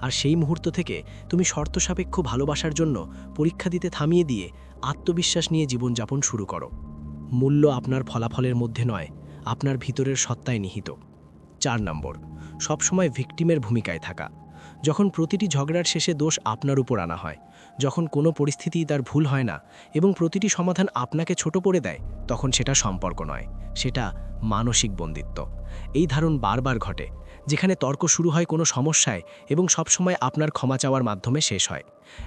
আর সেই মুহূর্ত থেকে তুমি শর্তসাপেক্ষ ভালোবাসার জন্য পরীক্ষা দিতে থামিয়ে দিয়ে আত্মবিশ্বাস নিয়ে জীবনযাপন শুরু করো। মূল্য আপনার ফলাফলের মধ্যে নয়, আপনার ভিতরের সত্তায় নিহিত। 4 নম্বর, সবসময় ভিকটিমের ভূমিকায় থাকা। যখন প্রতিটি ঝগড়ার শেষে দোষ আপনার উপর আনা হয়, যখন কোনো পরিস্থিতি তার ভুল হয় না এবং প্রতিটি সমাধান আপনাকে ছোট করে দেয়, তখন সেটা সম্পর্ক নয়, সেটা মানসিক বন্দিত্ব। এই ধারণ বারবার ঘটে, যেখানে তর্ক শুরু হয় কোনো সমস্যায় এবং সবসময় আপনার ক্ষমা চাওয়ার মাধ্যমে শেষ হয়।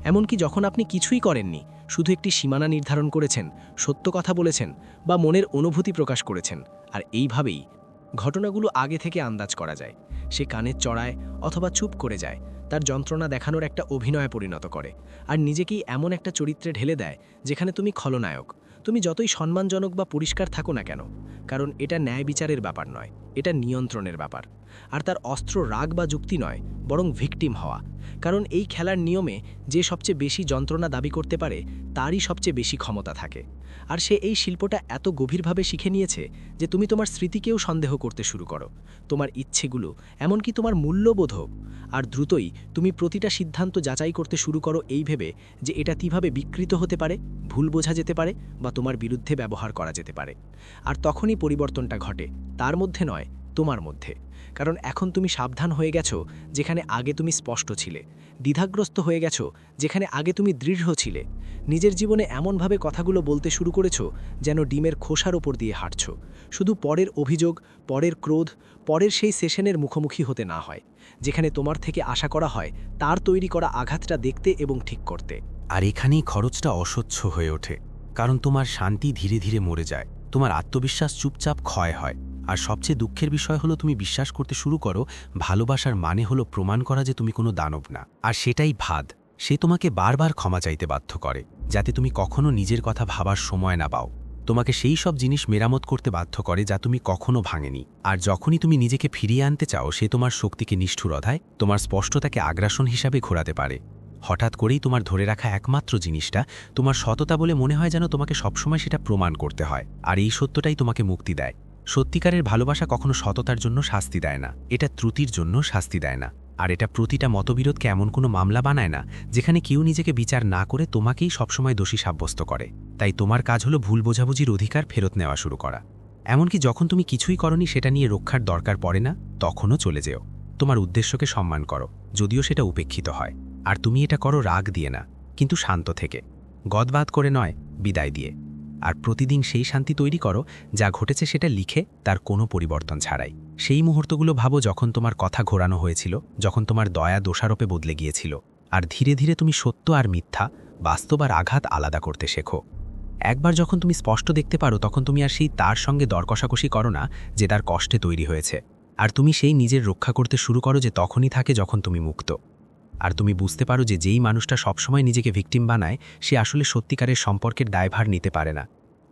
এমনকি যখন আপনি কিছুই করেননি, শুধু একটি সীমানা নির্ধারণ করেছেন, সত্য কথা বলেছেন বা মনের অনুভূতি প্রকাশ করেছেন। আর এইভাবেই ঘটনাগুলো আগে থেকে আন্দাজ করা যায়। সে কানের চড়ায় অথবা চুপ করে যায়, তার যন্ত্রণা দেখানোর একটা অভিনয়ে পরিণত করে, আর নিজেকেই এমন একটা চরিত্রে ঢেলে দেয় যেখানে তুমি খলনায়ক। তুমি যতই সম্মানজনক বা পরিষ্কার থাকো না কেন, কারণ এটা ন্যায় বিচারের ব্যাপার নয়, এটা নিয়ন্ত্রণের ব্যাপার। আর তার অস্ত্র রাগ বা যুক্তি নয়, বরং ভিকটিম হওয়া। কারণ এই খেলার নিয়মে যে সবচেয়ে বেশি যন্ত্রণা দাবি করতে পারে তারই সবচেয়ে বেশি ক্ষমতা থাকে। আর সে এই শিল্পটা এত গভীরভাবে শিখে নিয়েছে যে তুমি তোমার স্মৃতিকেও সন্দেহ করতে শুরু করো, তোমার ইচ্ছেগুলো, এমনকি তোমার মূল্যবোধও। আর দ্রুতই তুমি প্রতিটা সিদ্ধান্ত যাচাই করতে শুরু করো এই ভেবে যে এটা কিভাবে বিকৃত হতে পারে, ভুল বোঝা যেতে পারে বা তোমার বিরুদ্ধে ব্যবহার করা যেতে পারে। আর তখনই পরিবর্তনটা ঘটে, তার মধ্যে নয়, তোমার মধ্যে। কারণ এখন তুমি সাবধান হয়ে গেছো যেখানে আগে তুমি স্পষ্ট ছিলে, দ্বিধাগ্রস্ত হয়ে গেছো যেখানে আগে তুমি দৃঢ় ছিলে, নিজের জীবনে এমনভাবে কথাগুলো বলতে শুরু করেছো যেন ডিমের খোসার ওপর দিয়ে হাঁটছো, শুধু পরের অভিযোগ, পরের ক্রোধ, পরের সেই সেশনের মুখোমুখি হতে না হয়, যেখানে তোমার থেকে আশা করা হয় তার তৈরি করা আঘাতটা দেখতে এবং ঠিক করতে। আর এখানেই খরচটা অস্বচ্ছ হয়ে ওঠে, কারণ তোমার শান্তি ধীরে ধীরে মরে যায়, তোমার আত্মবিশ্বাস চুপচাপ ক্ষয় হয়। আর সবচেয়ে দুঃখের বিষয় হলো তুমি বিশ্বাস করতে শুরু করো ভালোবাসার মানে হলো প্রমাণ করা যে তুমি কোনো দানব না। আর সেটাই ভাদ, সে তোমাকে বারবার ক্ষমা চাইতে বাধ্য করে, যাতে তুমি কখনো নিজের কথা ভাবার সময় না পাও। তোমাকে সেই সব জিনিস মেরামত করতে বাধ্য করে যা তুমি কখনো ভাঙেনি। আর যখনই তুমি নিজেকে ফিরিয়ে আনতে চাও, সে তোমার শক্তিকে নিষ্ঠুর অধায়, তোমার স্পষ্টতাকে আগ্রাসন হিসাবে ঘোরাতে পারে। হঠাৎ করেই তোমার ধরে রাখা একমাত্র জিনিসটা তোমার সততা বলে মনে হয়, যেন তোমাকে সবসময় সেটা প্রমাণ করতে হয়। আর এই সত্যটাই তোমাকে মুক্তি দেয়। সত্যিকারের ভালোবাসা কখনো সততার জন্য শাস্তি দেয় না, এটা ত্রুটির জন্য শাস্তি দেয় না। আর এটা প্রতিটা মতবিরোধকে এমন কোনো মামলা বানায় না যেখানে কেউ নিজেকে বিচার না করে তোমাকেই সবসময় দোষী সাব্যস্ত করে। তাই তোমার কাজ হলো ভুল বোঝাবুঝির অধিকার ফেরত নেওয়া শুরু করা। এমনকি যখন তুমি কিছুই করনি সেটা নিয়ে রক্ষার দরকার পড়ে না, তখনও চলে যেও। তোমার উদ্দেশ্যকে সম্মান করো, যদিও সেটা উপেক্ষিত হয়। আর তুমি এটা করো রাগ দিয়ে না, কিন্তু শান্ত থেকে, গদবাদ করে নয়, বিদায় দিয়ে। আর প্রতিদিন সেই শান্তি তৈরি করো যা ঘটেছে সেটা লিখে, তার কোনো পরিবর্তন ছাড়াই। সেই মুহূর্তগুলো ভাবো যখন তোমার কথা ঘোরানো হয়েছিল, যখন তোমার দয়া দোষারোপে বদলে গিয়েছিল। আর ধীরে ধীরে তুমি সত্য আর মিথ্যা, বাস্তব আর আঘাত আলাদা করতে শেখো। একবার যখন তুমি স্পষ্ট দেখতে পারো, তখন তুমি আর সেই তার সঙ্গে দর কষাকষি করো না যে তার কষ্টে তৈরি হয়েছে। আর তুমি সেই নিজের রক্ষা করতে শুরু করো যে তখনই থাকে যখন তুমি মুক্ত। আর তুমি বুঝতে পারো যে যেই মানুষটা সবসময় নিজেকে ভিকটিম বানায়, সে আসলে সত্যিকারের সম্পর্কের দায়ভার নিতে পারে না।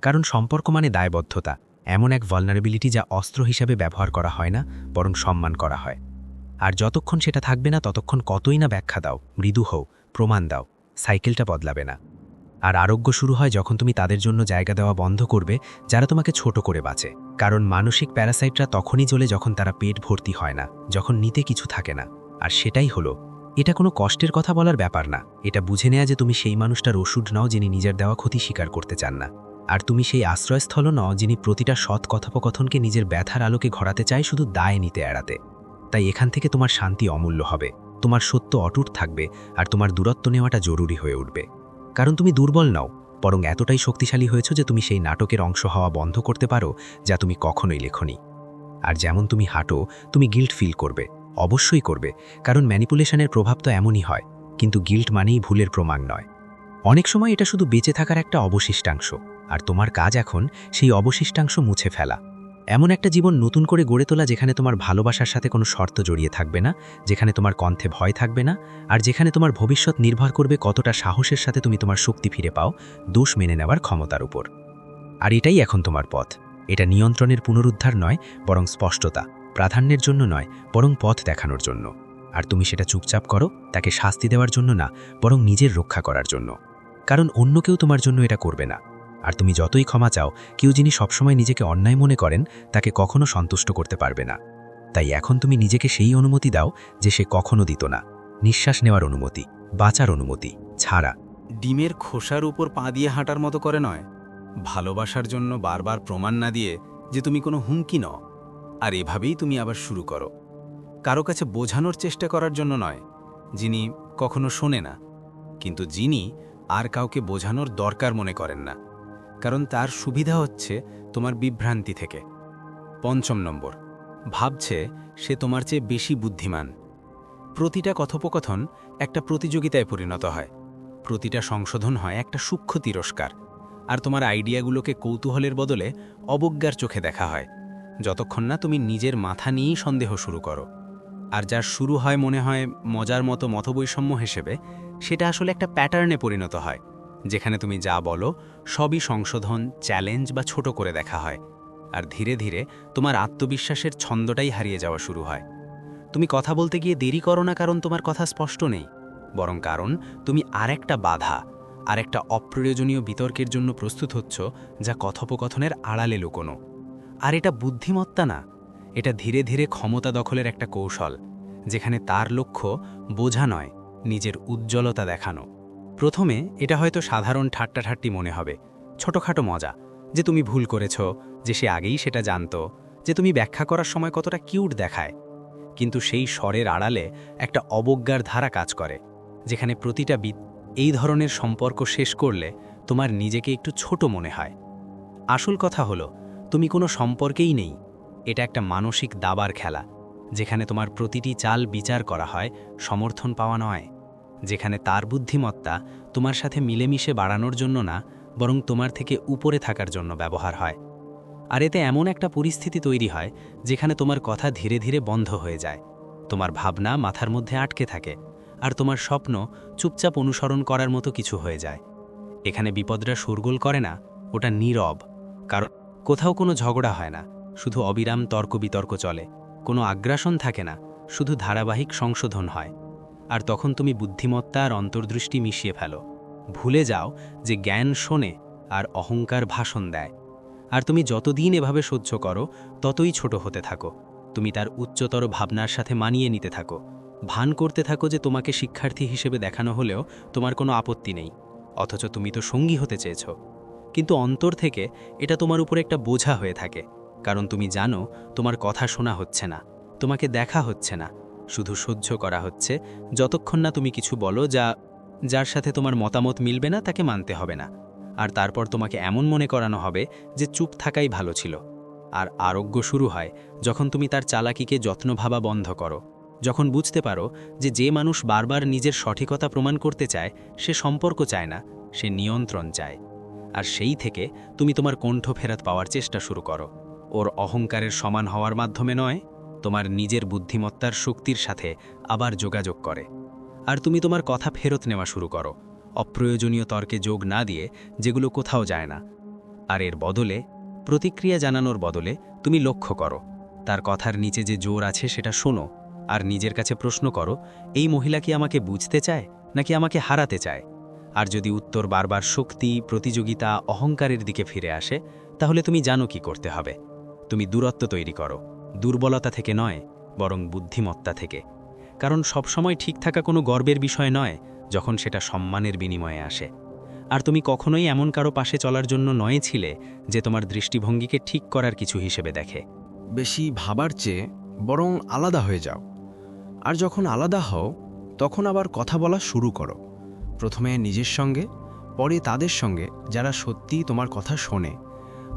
কারণ সম্পর্ক মানে দায়বদ্ধতা, এমন এক ভালনারেবিলিটি যা অস্ত্র হিসাবে ব্যবহার করা হয় না, বরং সম্মান করা হয়। আর যতক্ষণ সেটা থাকবে না, ততক্ষণ কতই না ব্যাখ্যা দাও, মৃদু হও, প্রমাণ দাও, সাইকেলটা বদলাবে না। আর আরোগ্য শুরু হয় যখন তুমি তাদের জন্য জায়গা দেওয়া বন্ধ করবে যারা তোমাকে ছোট করে বাঁচে। কারণ মানসিক প্যারাসাইটরা তখনই জ্বলে যখন তারা পেট ভর্তি হয় না, যখন নিতে কিছু থাকে না। আর সেটাই হলো, এটা কোনো কষ্টের কথা বলার ব্যাপার না, এটা বুঝে নেয়া যে তুমি সেই মানুষটার ওষুধ নাও যিনি নিজের দেওয়া ক্ষতি স্বীকার করতে চান না। আর তুমি সেই আশ্রয়স্থল নও যিনি প্রতিটা সৎ কথোপকথনকে নিজের ব্যথার আলোকে ঘরাতে চায় শুধু দায় নিতে এড়াতে। তাই এখান থেকে তোমার শান্তি অমূল্য হবে, তোমার সত্য অটুট থাকবে, আর তোমার দূরত্ব নেওয়াটা জরুরি হয়ে উঠবে। কারণ তুমি দুর্বল নাও, বরং এতটাই শক্তিশালী হয়েছ যে তুমি সেই নাটকের অংশ হওয়া বন্ধ করতে পারো যা তুমি কখনোই লেখনি। আর যেমন তুমি হাঁটো, তুমি গিল্ট ফিল করবে, অবশ্যই করবে, কারণ ম্যানিপুলেশনের প্রভাব তো এমনই হয়। কিন্তু গিল্ট মানেই ভুলের প্রমাণ নয়। অনেক সময় এটা শুধু বেঁচে থাকার একটা অবশিষ্টাংশ, আর তোমার কাজ এখন সেই অবশিষ্টাংশ মুছে ফেলা। এমন একটা জীবন নতুন করে গড়ে তোলা যেখানে তোমার ভালোবাসার সাথে কোনো শর্ত জড়িয়ে থাকবে না, যেখানে তোমার কণ্ঠে ভয় থাকবে না, আর যেখানে তোমার ভবিষ্যৎ নির্ভর করবে কতটা সাহসের সাথে তুমি তোমার শক্তি ফিরে পাও দোষ মেনে নেওয়ার ক্ষমতার উপর। আর এটাই এখন তোমার পথ। এটা নিয়ন্ত্রণের পুনরুদ্ধার নয়, বরং স্পষ্টতা, প্রাধান্যের জন্য নয়, বরং পথ দেখানোর জন্য। আর তুমি সেটা চুপচাপ করো, তাকে শাস্তি দেওয়ার জন্য না, বরং নিজের রক্ষা করার জন্য। কারণ অন্য কেউ তোমার জন্য এটা করবে না। আর তুমি যতই ক্ষমা চাও, কেউ যিনি সবসময় নিজেকে অন্যায় মনে করেন তাকে কখনো সন্তুষ্ট করতে পারবে না। তাই এখন তুমি নিজেকে সেই অনুমতি দাও যে সে কখনো দিত না, নিঃশ্বাস নেওয়ার অনুমতি, বাঁচার অনুমতি ছাড়া। ডিমের খোসার উপর পা দিয়ে হাঁটার মতো করে নয়, ভালোবাসার জন্য বারবার প্রমাণ না দিয়ে যে তুমি কোনো হুমকি নও। আর এভাবেই তুমি আবার শুরু করো, কারো কাছে বোঝানোর চেষ্টা করার জন্য নয়, যিনি কখনো শোনে না, কিন্তু যিনি আর কাউকে বোঝানোর দরকার মনে করেন না, কারণ তার সুবিধা হচ্ছে তোমার বিভ্রান্তি থেকে। ৫ম নম্বর, ভাবছে সে তোমার চেয়ে বেশি বুদ্ধিমান। প্রতিটা কথোপকথন একটা প্রতিযোগিতায় পরিণত হয়, প্রতিটা সংশোধন হয় একটা সূক্ষ্ম তিরস্কার, আর তোমার আইডিয়াগুলোকে কৌতূহলের বদলে অবজ্ঞার চোখে দেখা হয়, যতক্ষণ না তুমি নিজের মাথা নিয়েই সন্দেহ শুরু করো। আর যার শুরু হয় মনে হয় মজার মতো মতবৈষম্য হিসেবে, সেটা আসলে একটা প্যাটার্নে পরিণত হয়, যেখানে তুমি যা বলো সবই সংশোধন, চ্যালেঞ্জ বা ছোট করে দেখা হয়। আর ধীরে ধীরে তোমার আত্মবিশ্বাসের ছন্দটাই হারিয়ে যাওয়া শুরু হয়। তুমি কথা বলতে গিয়ে দেরি করো না কারণ তোমার কথা স্পষ্ট নেই, বরং কারণ তুমি আরেকটা বাধা, আরেকটা অপ্রয়োজনীয় বিতর্কের জন্য প্রস্তুত হচ্ছ, যা কথোপকথনের আড়ালে লুকোনো। আর এটা বুদ্ধিমত্তা না, এটা ধীরে ধীরে ক্ষমতা দখলের একটা কৌশল, যেখানে তার লক্ষ্য বোঝা নয়, নিজের উজ্জ্বলতা দেখানো। প্রথমে এটা হয়তো সাধারণ ঠাট্টাঠাট্টি মনে হবে, ছোটখাটো মজা, যে তুমি ভুল করেছ, যে সে আগেই সেটা জানত, যে তুমি ব্যাখ্যা করার সময় কতটা কিউট দেখায়, কিন্তু সেই স্বরের আড়ালে একটা অবজ্ঞার ধারা কাজ করে, যেখানে প্রতিটা এই ধরনের সম্পর্ক শেষ করলে তোমার নিজেকে একটু ছোট মনে হয়। আসল কথা হলো, তুমি কোনো সম্পর্কেই নেই। এটা একটা মানসিক দাবার খেলা, যেখানে তোমার প্রতিটি চাল বিচার করা হয় সমর্থন পাওয়া নয়, যেখানে তার বুদ্ধিমত্তা তোমার সাথে মিলেমিশে বাড়ানোর জন্য না, বরং তোমার থেকে উপরে থাকার জন্য ব্যবহার হয়। আর এতে এমন একটা পরিস্থিতি তৈরি হয় যেখানে তোমার কথা ধীরে ধীরে বন্ধ হয়ে যায়, তোমার ভাবনা মাথার মধ্যে আটকে থাকে, আর তোমার স্বপ্ন চুপচাপ অনুসরণ করার মতো কিছু হয়ে যায়। এখানে বিপদরা শোরগোল করে না, ওটা নীরব। কারণ কোথাও কোনো ঝগড়া হয় না, শুধু অবিরাম তর্ক বিতর্ক চলে। কোনো আগ্রাসন থাকে না, শুধু ধারাবাহিক সংশোধন হয়। আর তখন তুমি বুদ্ধিমত্তা আর অন্তর্দৃষ্টি মিশিয়ে ফেলো, ভুলে যাও যে জ্ঞান শোনে আর অহংকার ভাষণ দেয়। আর তুমি যতদিন এভাবে সহ্য করো, ততই ছোট হতে থাকো। তুমি তার উচ্চতর ভাবনার সাথে মানিয়ে নিতে থাকো, ভান করতে থাকো যে তোমাকে শিক্ষার্থী হিসেবে দেখানো হলেও তোমার কোনো আপত্তি নেই, অথচ তুমি তো সঙ্গী হতে চেয়েছ। কিন্তু অন্তর থেকে এটা তোমার উপর একটা বোঝা হয়ে থাকে, কারণ তুমি জানো তোমার কথা শোনা হচ্ছে না, তোমাকে দেখা হচ্ছে না, শুধু সহ্য করা হচ্ছে, যতক্ষণ না তুমি কিছু বলো যার সাথে তোমার মতামত মিলবে না তাকে মানতে হবে না। আর তারপর তোমাকে এমন মনে করানো হবে যে চুপ থাকাই ভালো ছিল। আর আরোগ্য শুরু হয় যখন তুমি তার চালাকিকে যত্ন ভাবা বন্ধ করো, যখন বুঝতে পারো যে মানুষ বারবার নিজের সঠিকতা প্রমাণ করতে চায়, সে সম্পর্ক চায় না, সে নিয়ন্ত্রণ চায়। আর সেই থেকে তুমি তোমার কণ্ঠ ফেরত পাওয়ার চেষ্টা শুরু করো, ওর অহংকারের সমান হওয়ার মাধ্যমে নয়, তোমার নিজের বুদ্ধিমত্তার শক্তির সাথে আবার যোগাযোগ করে। আর তুমি তোমার কথা ফেরত নেওয়া শুরু করো, অপ্রয়োজনীয় তর্কে যোগ না দিয়ে, যেগুলো কোথাও যায় না। আর এর বদলে, প্রতিক্রিয়া জানানোর বদলে, তুমি লক্ষ্য করো তার কথার নিচে যে জোর আছে সেটা শোনো, আর নিজের কাছে প্রশ্ন করো, এই মহিলা কি আমাকে বুঝতে চায় নাকি আমাকে হারাতে চায়? আর যদি উত্তর বারবার শক্তি, প্রতিযোগিতা, অহংকারের দিকে ফিরে আসে, তাহলে তুমি জানো কি করতে হবে। তুমি দূরত্ব তৈরি করো, দুর্বলতা থেকে নয়, বরং বুদ্ধিমত্তা থেকে। কারণ সবসময় ঠিক থাকা কোনো গর্বের বিষয় নয়, যখন সেটা সম্মানের বিনিময়ে আসে। আর তুমি কখনোই এমন কারো পাশে চলার জন্য নয় ছিলে যে তোমার দৃষ্টিভঙ্গিকে ঠিক করার কিছু হিসেবে দেখে। বেশি ভাবার চেয়ে বরং আলাদা হয়ে যাও। আর যখন আলাদা হও, তখন আবার কথা বলা শুরু করো, প্রথমে নিজের সঙ্গে, পরে তাদের সঙ্গে যারা সত্যিই তোমার কথা শোনে।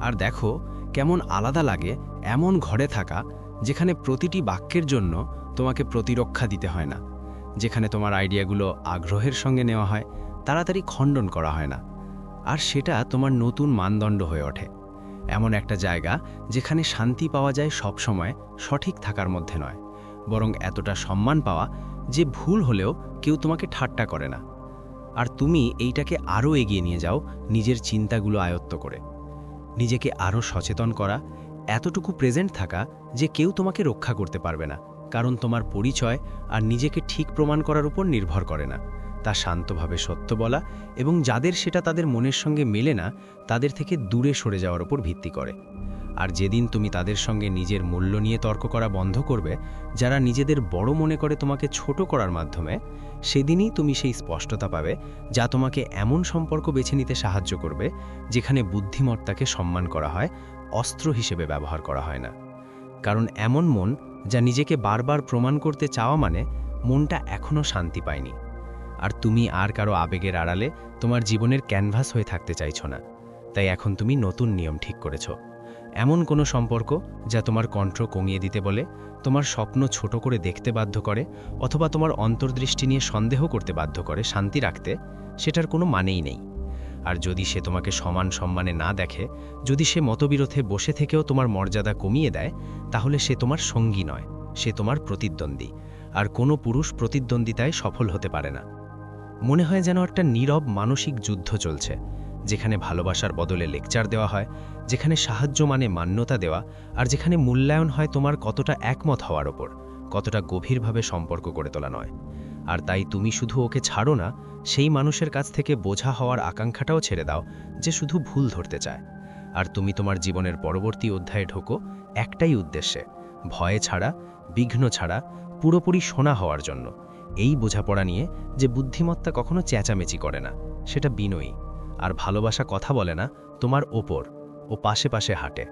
আর দেখো কেমন আলাদা লাগে এমন ঘরে থাকা, যেখানে প্রতিটি বাক্যের জন্য তোমাকে প্রতিরক্ষা দিতে হয় না, যেখানে তোমার আইডিয়াগুলো আগ্রহের সঙ্গে নেওয়া হয়, তাড়াতাড়ি খণ্ডন করা হয় না। আর সেটা তোমার নতুন মানদণ্ড হয়ে ওঠে, এমন একটা জায়গা যেখানে শান্তি পাওয়া যায় সবসময় সঠিক থাকার মধ্যে নয়, বরং এতটা সম্মান পাওয়া যে ভুল হলেও কেউ তোমাকে ঠাট্টা করে না। আর তুমি এইটাকে আরও এগিয়ে নিয়ে যাও নিজের চিন্তাগুলো আয়ত্ত করে, নিজেকে আরও সচেতন করা, এতটুকু প্রেজেন্ট থাকা যে কেউ তোমাকে রক্ষা করতে পারবে না, কারণ তোমার পরিচয় আর নিজেকে ঠিক প্রমাণ করার উপর নির্ভর করে না, তা শান্তভাবে সত্য বলা এবং যাদের সেটা তাদের মনের সঙ্গে মেলে না তাদের থেকে দূরে সরে যাওয়ার উপর ভিত্তি করে। আর যেদিন তুমি তাদের সঙ্গে নিজের মূল্য নিয়ে তর্ক করা বন্ধ করবে, যারা নিজেদের বড় মনে করে তোমাকে ছোট করার মাধ্যমে, সেদিনই তুমি সেই স্পষ্টতা পাবে যা তোমাকে এমন সম্পর্ক বেছে নিতে সাহায্য করবে যেখানে বুদ্ধিমত্তাকে সম্মান করা হয়, অস্ত্র হিসেবে ব্যবহার করা হয় না। কারণ এমন মন যা নিজেকে বারবার প্রমাণ করতে চাওয়া মানে মনটা এখনও শান্তি পায়নি। আর তুমি আর কারো আবেগের আড়ালে তোমার জীবনের ক্যানভাস হয়ে থাকতে চাইছো না। তাই এখন তুমি নতুন নিয়ম ঠিক করেছো, এমন কোনো সম্পর্ক যা তোমার কণ্ঠ কমিয়ে দিতে বলে, তোমার স্বপ্ন ছোট করে দেখতে বাধ্য করে, অথবা তোমার অন্তর্দৃষ্টি নিয়ে সন্দেহ করতে বাধ্য করে শান্তি রাখতে, সেটার কোনো মানেই নেই। আর যদি সে তোমাকে সমান সম্মানে না দেখে, যদি সে মতবিরোধে বসে থেকেও তোমার মর্যাদা কমিয়ে দেয়, তাহলে সে তোমার সঙ্গী নয়, সে তোমার প্রতিদ্বন্দ্বী। আর কোনো পুরুষ প্রতিদ্বন্দ্বিতায় সফল হতে পারে না। মনে হয় যেন একটা নীরব মানসিক যুদ্ধ চলছে, যেখানে ভালোবাসার বদলে লেকচার দেওয়া হয়, যেখানে সাহায্য মানে মান্যতা দেওয়া, আর যেখানে মূল্যায়ন হয় তোমার কতটা একমত হওয়ার ওপর, কতটা গভীরভাবে সম্পর্ক গড়ে তোলা নয়। আর তাই তুমি শুধু ওকে ছাড়ো না, সেই মানুষের কাছ থেকে বোঝা হওয়ার আকাঙ্ক্ষাটাও ছেড়ে দাও যে শুধু ভুল ধরতে চায়। আর তুমি তোমার জীবনের পরবর্তী অধ্যায়ে ঢোকো একটাই উদ্দেশ্যে, ভয় ছাড়া, বিঘ্ন ছাড়া, পুরোপুরি শোনা হওয়ার জন্য। এই বোঝাপড়া নিয়ে যে বুদ্ধিমত্তা কখনো চেঁচামেচি করে না, সেটা বিনয়ী। আর ভালোবাসা কথা বলে না, তোমার ওপর ও পাশে পাশে হাঁটে।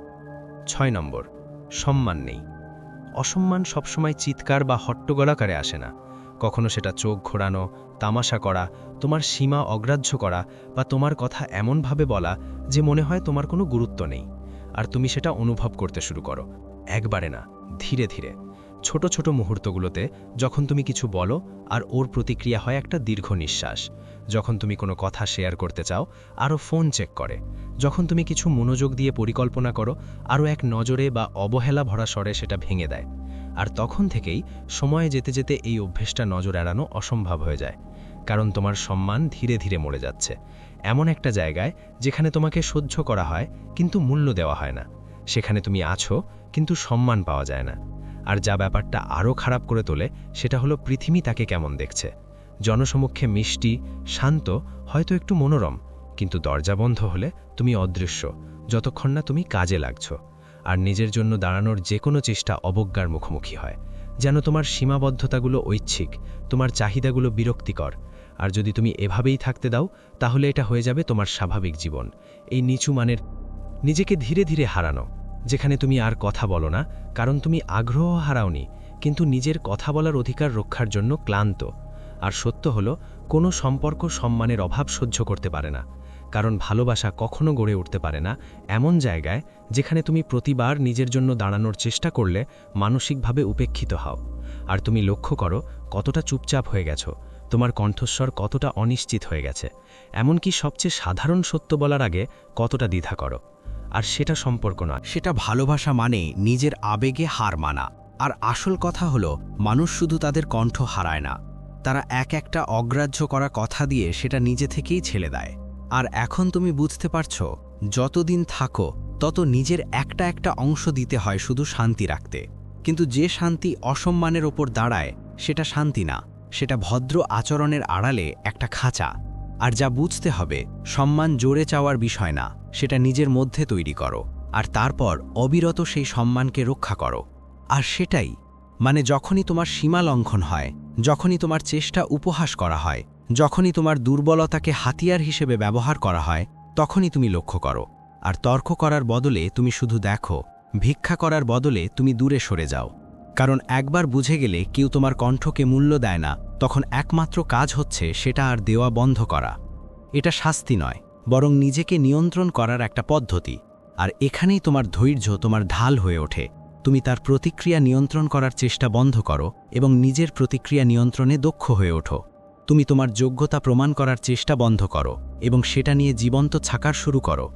6 নম্বর, সম্মান নেই। অসম্মান সবসময় চিৎকার বা হট্টগোলাকারে আসে না। কখনো সেটা চোখ ঘোরানো, তামাশা করা, তোমার সীমা অগ্রাহ্য করা বা তোমার কথা এমনভাবে বলা যে মনে হয় তোমার কোনো গুরুত্ব নেই। আর তুমি সেটা অনুভব করতে শুরু করো, একবারে না, ধীরে ধীরে। ছোট ছোট মুহূর্তগুলোতে যখন তুমি কিছু বলো আর ওর প্রতিক্রিয়া হয় একটা দীর্ঘ নিঃশ্বাস, যখন তুমি কোনো কথা শেয়ার করতে চাও আরও ফোন চেক করে, যখন তুমি কিছু মনোযোগ দিয়ে পরিকল্পনা করো আরও এক নজরে বা অবহেলা ভরা স্বরে সেটা ভেঙে দেয়। আর তখন থেকেই সময়ে যেতে যেতে এই অভ্যেসটা নজর এড়ানো অসম্ভব হয়ে যায়, কারণ তোমার সম্মান ধীরে ধীরে মরে যাচ্ছে এমন একটা জায়গায় যেখানে তোমাকে সহ্য করা হয় কিন্তু মূল্য দেওয়া হয় না। সেখানে তুমি আছো কিন্তু সম্মান পাওয়া যায় না। আর যা ব্যাপারটা আরও খারাপ করে তোলে সেটা হলো পৃথিবী তাকে কেমন দেখছে। জনসমক্ষে মিষ্টি, শান্ত, হয়তো একটু মনোরম, কিন্তু দরজা বন্ধ হলে তুমি অদৃশ্য যতক্ষণ না তুমি কাজে লাগছো। আর নিজের জন্য দাঁড়ানোর যে কোনো চেষ্টা অবজ্ঞার মুখোমুখি হয়, যেন তোমার সীমাবদ্ধতাগুলো ঐচ্ছিক, তোমার চাহিদাগুলো বিরক্তিকর। আর যদি তুমি এভাবেই থাকতে দাও তাহলে এটা হয়ে যাবে তোমার স্বাভাবিক জীবন, এই নিচু মানের নিজেকে ধীরে ধীরে হারানো, যেখানে তুমি আর কথা বলো না কারণ তুমি আগ্রহ হারাওনি, কিন্তু নিজের কথা বলার অধিকার রক্ষার জন্য ক্লান্ত। আর সত্য হলো, কোনো সম্পর্ক সম্মানের অভাব সহ্য করতে পারে না, কারণ ভালোবাসা কখনো গড়ে উঠতে পারে না এমন জায়গায় যেখানে তুমি প্রতিবার নিজের জন্য দাঁড়ানোর চেষ্টা করলে মানসিকভাবে উপেক্ষিত হও। আর তুমি লক্ষ্য করো কতটা চুপচাপ হয়ে গেছো, তোমার কণ্ঠস্বর কতটা অনিশ্চিত হয়ে গেছে, এমনকি সবচেয়ে সাধারণ সত্য বলার আগে কতটা দ্বিধা করো। আর সেটা সম্পর্ক নয়, সেটা ভালোবাসা মানে নিজের আবেগে হার মানা। আর আসল কথা হলো, মানুষ শুধু তাদের কণ্ঠ হারায় না, তারা এক একটা অগ্রাহ্য করা কথা দিয়ে সেটা নিজে থেকেই ছেড়ে দেয়। আর এখন তুমি বুঝতে পারছো, যতদিন থাকো তত নিজের একটা একটা অংশ দিতে হয় শুধু শান্তি রাখতে। কিন্তু যে শান্তি অসম্মানের ওপর দাঁড়ায় সেটা শান্তি না, সেটা ভদ্র আচরণের আড়ালে একটা খাঁচা। আর যা বুঝতে হবে, সম্মান জোরে চাওয়ার বিষয় না, সেটা নিজের মধ্যে তৈরি করো, আর তারপর অবিরত সেই সম্মানকে রক্ষা করো। আর সেটাই মানে যখনই তোমার সীমা লঙ্ঘন হয়, যখনই তোমার চেষ্টা উপহাস করা হয়, যখনই তোমার দুর্বলতাকে হাতিয়ার হিসেবে ব্যবহার করা হয়, তখনই তুমি লক্ষ্য করো। আর তর্ক করার বদলে তুমি শুধু দেখো, ভিক্ষা করার বদলে তুমি দূরে সরে যাও। কারণ একবার বুঝে গেলে কেউ তোমার কণ্ঠকে মূল্য দেয় না, তখন একমাত্র কাজ হচ্ছে সেটা আর দেওয়া বন্ধ করা। এটা শাস্তি নয়, বরং নিজেকে নিয়ন্ত্রণ করার একটা পদ্ধতি। আর এখানেই তোমার ধৈর্য তোমার ঢাল হয়ে ওঠে। তুমি তার প্রতিক্রিয়া নিয়ন্ত্রণ করার চেষ্টা বন্ধ করো এবং নিজের প্রতিক্রিয়া নিয়ন্ত্রণে দক্ষ হয়ে ওঠো। তুমি তোমার যোগ্যতা প্রমাণ করার চেষ্টা বন্ধ করো এবং সেটা নিয়ে জীবন্ত থাকার শুরু করো।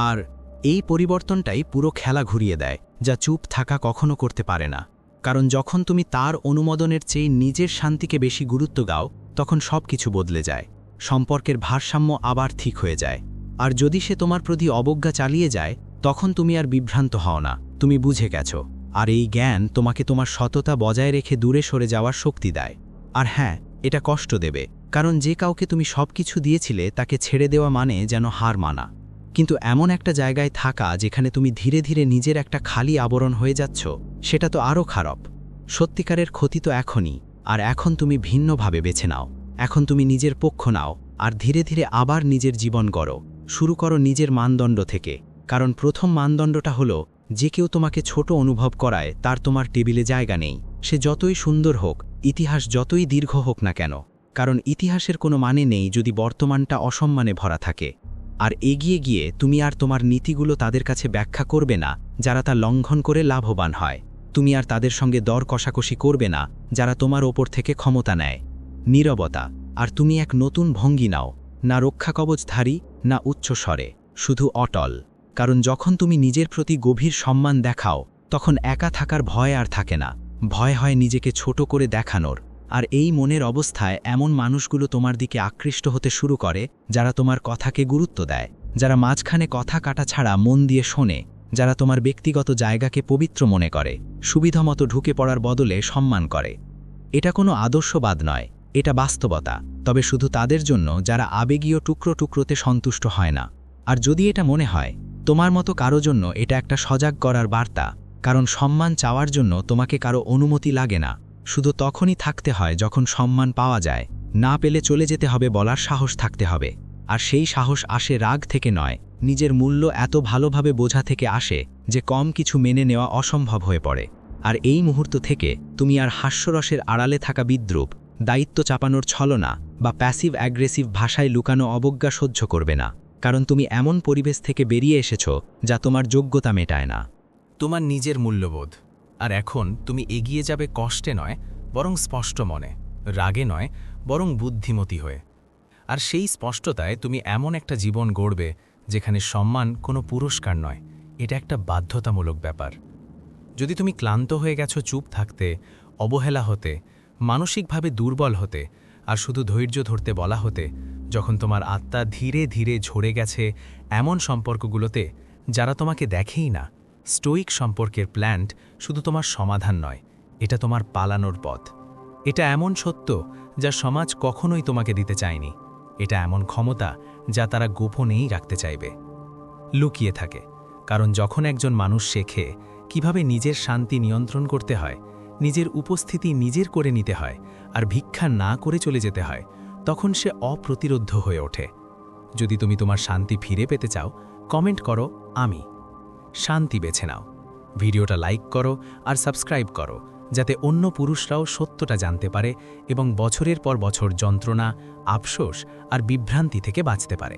আর এই পরিবর্তনটাই পুরো খেলা ঘুরিয়ে দেয়, যা চুপ থাকা কখনো করতে পারে না। কারণ যখন তুমি তার অনুমোদনের চেয়ে নিজের শান্তিকে বেশি গুরুত্ব দাও, তখন সব কিছু বদলে যায়। সম্পর্কের ভারসাম্য আবার ঠিক হয়ে যায়। আর যদি সে তোমার প্রতি অবজ্ঞা চালিয়ে যায়, তখন তুমি আর বিভ্রান্ত হও না, তুমি বুঝে গেছো। আর এই জ্ঞান তোমাকে তোমার সততা বজায় রেখে দূরে সরে যাওয়ার শক্তি দেয়। আর হ্যাঁ, এটা কষ্ট দেবে, কারণ যে কাউকে তুমি সব কিছু দিয়েছিলে তাকে ছেড়ে দেওয়া মানে যেন হার মানা। কিন্তু এমন একটা জায়গায় থাকা যেখানে তুমি ধীরে ধীরে নিজের একটা খালি আবরণ হয়ে যাচ্ছ, সেটা তো আরও খারাপ। সত্যিকারের ক্ষতি তো এখনই। আর এখন তুমি ভিন্নভাবে বেছে নাও, এখন তুমি নিজের পক্ষ নাও, আর ধীরে ধীরে আবার নিজের জীবন গড়ো। শুরু করো নিজের মানদণ্ড থেকে, কারণ প্রথম মানদণ্ডটা হলো, যে কেউ তোমাকে ছোট অনুভব করায় তার তোমার টেবিলে জায়গা নেই। সে যতই সুন্দর হোক, ইতিহাস যতই দীর্ঘ হোক না কেন, কারণ ইতিহাসের কোনো মানে নেই যদি বর্তমানটা অসম্মানে ভরা থাকে। আর এগিয়ে গিয়ে তুমি আর তোমার নীতিগুলো তাদের কাছে ব্যাখ্যা করবে না যারা তা লঙ্ঘন করে লাভবান হয়। তুমি আর তাদের সঙ্গে দর কষাকষি করবে না যারা তোমার ওপর থেকে ক্ষমতা নেয়। নীরবতা, আর তুমি এক নতুন ভঙ্গি নাও, না রক্ষা কবচধারী, না উচ্চ স্বরে, শুধু অটল। কারণ যখন তুমি নিজের প্রতি গভীর সম্মান দেখাও, তখন একা থাকার ভয় আর থাকে না। ভয় হয় নিজেকে ছোট করে দেখানোর। আর এই মনের অবস্থায় এমন মানুষগুলো তোমার দিকে আকৃষ্ট হতে শুরু করে যারা তোমার কথাকে গুরুত্ব দেয়, যারা মাঝখানে কথা কাটা ছাড়া মন দিয়ে শোনে, যারা তোমার ব্যক্তিগত জায়গাকে পবিত্র মনে করে, সুবিধামতো ঢুকে পড়ার বদলে সম্মান করে। এটা কোনো আদর্শবাদ নয়, এটা বাস্তবতা, তবে শুধু তাদের জন্য যারা আবেগীয় টুকরো টুকরোতে সন্তুষ্ট হয় না। আর যদি এটা মনে হয় তোমার মতো কারো জন্য এটা একটা সজাগ করার বার্তা, কারণ সম্মান চাওয়ার জন্য তোমাকে কারো অনুমতি লাগে না, শুধু তখনই থাকতে হয় যখন সম্মান পাওয়া যায়। না পেলে চলে যেতে হবে বলার সাহস থাকতে হবে। আর সেই সাহস আসে রাগ থেকে নয়, নিজের মূল্য এত ভালোভাবে বোঝা থেকে আসে যে কম কিছু মেনে নেওয়া অসম্ভব হয়ে পড়ে। আর এই মুহূর্ত থেকে তুমি আর হাস্যরসের আড়ালে থাকা বিদ্রূপ, দায়িত্ব চাপানোর ছলনা বা প্যাসিভ অ্যাগ্রেসিভ ভাষায় লুকানো অবজ্ঞা সহ্য করবে না, কারণ তুমি এমন পরিবেশ থেকে বেরিয়ে এসেছ যা তোমার যোগ্যতা মেটায় না। তোমার নিজের মূল্যবোধ। আর এখন তুমি এগিয়ে যাবে কষ্টে নয়, বরং স্পষ্ট মনে, রাগে নয়, বরং বুদ্ধিমতী হয়ে। আর সেই স্পষ্টতায় তুমি এমন একটা জীবন গড়বে যেখানে সম্মান কোনো পুরস্কার নয়, এটা একটা বাধ্যতামূলক ব্যাপার। যদি তুমি ক্লান্ত হয়ে গেছো চুপ থাকতে, অবহেলা হতে, মানসিকভাবে দুর্বল হতে, আর শুধু ধৈর্য ধরতে বলা হতে, যখন তোমার আত্মা ধীরে ধীরে ঝরে গেছে এমন সম্পর্কগুলোতে যারা তোমাকে দেখেই না, স্টোইক সম্পর্কের প্ল্যান্ট শুধু তোমার সমাধান নয়, এটা তোমার পালানোর পথ। এটা এমন সত্য যা সমাজ কখনোই তোমাকে দিতে চায়নি। এটা এমন ক্ষমতা যা তারা গোপনেই রাখতে চাইবে, লুকিয়ে থাকে। কারণ যখন একজন মানুষ শেখে কিভাবে নিজের শান্তি নিয়ন্ত্রণ করতে হয়, নিজের উপস্থিতি নিজের করে নিতে হয়, আর ভিক্ষা না করে চলে যেতে হয়, তখন সে অপ্রতিরোধ্য হয়ে ওঠে। যদি তুমি তোমার শান্তি ফিরে পেতে চাও, কমেন্ট করো আমি শান্তি বেছে নাও। ভিডিওটা লাইক করো আর সাবস্ক্রাইব করো, যাতে অন্য পুরুষরাও সত্যটা জানতে পারে এবং বছরের পর বছর যন্ত্রণা, আফসোস আর বিভ্রান্তি থেকে বাঁচতে পারে।